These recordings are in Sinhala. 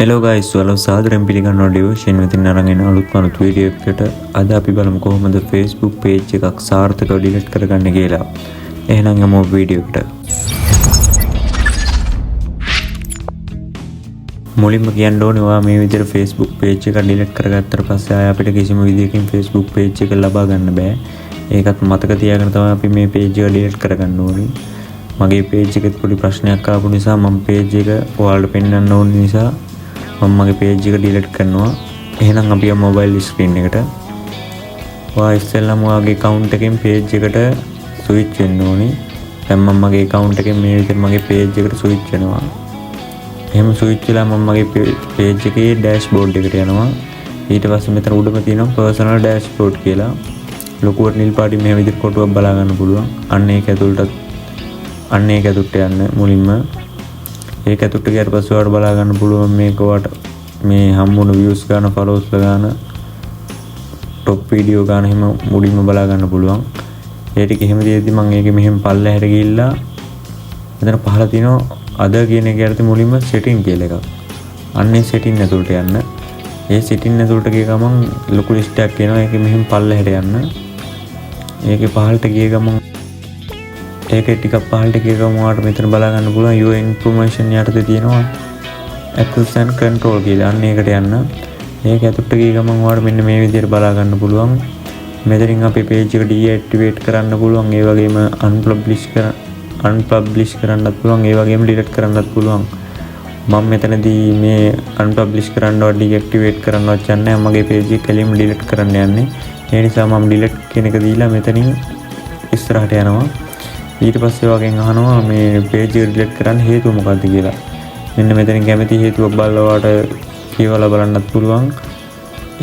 Hello guys, ඔයාලව සාදරයෙන් පිළිගන්නවා ඩිවිෂන් වෙතින් අරන් එන අලුත්ම වීඩියෝ එකකට. අද අපි බලමු කොහොමද Facebook page එකක් සාර්ථකව ඩිලීට් කරගන්නේ කියලා. එහෙනම් යමු වීඩියෝ එකට. මුලින්ම කියන්න ඕනේ ඔයා මේ විදිහට Facebook page එක ඩිලීට් කරගත්තට පස්සේ ආය අපිට කිසිම විදිහකින් Facebook page එක ලබා ගන්න බෑ. ඒකත් මතක තියාගෙන තමයි අපි මේ page එක ඩිලීට් කරගන්න ඕනේ. මගේ page එකෙත් පොඩි ප්‍රශ්නයක් ආපු නිසා මම page එක ඔයාලට පෙන්වන්න ඕන නිසා මම මගේ page එක delete කරනවා. එහෙනම් අපි යමු mobile screen එකට. ඔයා ඉස්සෙල්ලාම ඔයාගේ account එකෙන් page එකට switch වෙන්න ඕනේ. දැන් මම මගේ account එකෙන් මේ විදිහට මගේ page එකට switch වෙනවා. එහෙම switch වෙලා මම මගේ page එකේ dashboard එකට යනවා. ඊට පස්සේ මෙතන උඩම තියෙනවා personal dashboard කියලා. ලොකුවට නිල් පාටින් මේ විදිහට කොටුවක් බලා ගන්න පුළුවන්. අන්න ඒක ඇතුළට යන්න මුලින්ම ඒක ඇතුළට ගියාට පස්සේ ඔයාලට බලා ගන්න පුළුවන් මේක ඔයාලට මේ හම්බුන views ගන්න followers ගන්න top video ගන්න එහෙම මුලින්ම බලා ගන්න පුළුවන්. ඒ ටික එහෙම දෙද්දි මම ඒකේ මෙහෙම පල්ලෙහාට ගිහිල්ලා මෙතන පහළ තියෙනවා other කියන එක යටතේ මුලින්ම setting කියලා එකක්. අන්නේ setting ඇතුළට යන්න. ඒ setting ඇතුළට ගිය ගමන් ලොකු list එකක් එනවා. ඒකේ මෙහෙම පල්ලෙහාට යන්න. ඒකේ පහළට ගිය ගමන් ඒකේ ටිකක් පහළට ගිය ගමන් ඔයාලට මෙතන බලා ගන්න පුළුවන් your information යටතේ තියෙනවා access and control කියලා. අන්න ඒකට යන්න. ඒක ඇතුළට ගිය ගමන් ඔයාලට මෙන්න මේ විදිහට බලා ගන්න පුළුවන්. මෙතනින් අපේ page එක deactivate කරන්න පුළුවන්. ඒ වගේම unpublish කරන්නත් පුළුවන්. ඒ වගේම delete කරන්නත් පුළුවන්. මම මෙතනදී මේ unpublish කරන්නවත් deactivate කරන්නවත් යන්නේ මගේ page එක කෙලින්ම delete කරන්න යන්නේ. ඒ නිසා මම delete කියන එක දීලා මෙතනින් ඉස්සරහට යනවා. ඊට පස්සේ වගෙන් අහනවා මේ page එක delete කරන්න හේතුව මොකක්ද කියලා. මෙන්න මෙතනින් කැමති හේතුවක් බලලා ඔයාලට කියවලා බලන්නත් පුළුවන්.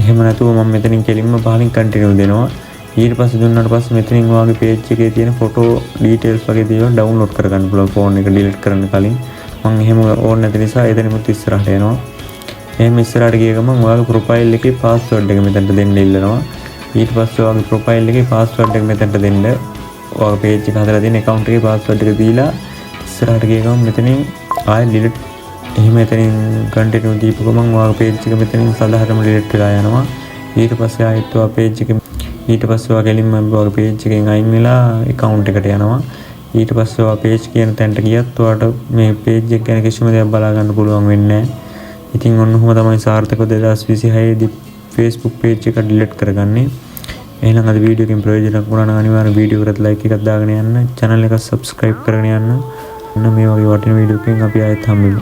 එහෙම නැතුව මම මෙතනින් කෙලින්ම පහලින් continue දෙනවා. ඊට පස්සේ දුන්නාට පස්සේ මෙතනින් ඔයාගේ page එකේ තියෙන photo details වගේ දේවල් download කරගන්න පුළුවන් phone එක delete කරන්න කලින්. මම එහෙම ඕන නැති නිසා එතනමුත් ඉස්සරහට යනවා. එහෙම ඉස්සරහට ගිය ගමන් ඔයාගේ profile එකේ password එක මෙතනට දෙන්න ඉල්ලනවා. ඊට පස්සේ ඔයාගේ profile එකේ password එක මෙතනට දෙන්න. ඔයාගේ page එක හදලා තියෙන account එකේ password එක දීලා ඉස්සරහට ගිය ගමන් මෙතනින් ආයෙ delete එහෙම මෙතනින් continue දීපු ගමන් ඔයාගේ page එක මෙතනින් සාධාරණම delete වෙලා යනවා. ඊට පස්සේ ආයෙත් ඔයා page එක ඊට පස්සේ ඔයා කෙලින්ම ඔයාගේ page එකෙන් අයින් වෙලා account එකට යනවා. ඊට පස්සේ ඔයා page කියන තැනට ගියත් ඔයාට මේ page එක ගැන කිසිම දෙයක් බලා ගන්න පුළුවන් වෙන්නේ නැහැ. ඉතින් ඔන්න ඔහොම තමයි සාර්ථකව 2026 දී Facebook page එක delete කරගන්නේ. එහෙනම් අද වීඩියෝ එකෙන් ප්‍රයෝජනයක් වුණා නම් අනිවාර්යෙන් වීඩියෝ එකට ලයික් එකක් දාගෙන යන්න, channel එක subscribe කරගෙන යන්න. මේ වගේ වටින වීඩියෝ එකකින් අපි ආයෙත් හම්බෙමු.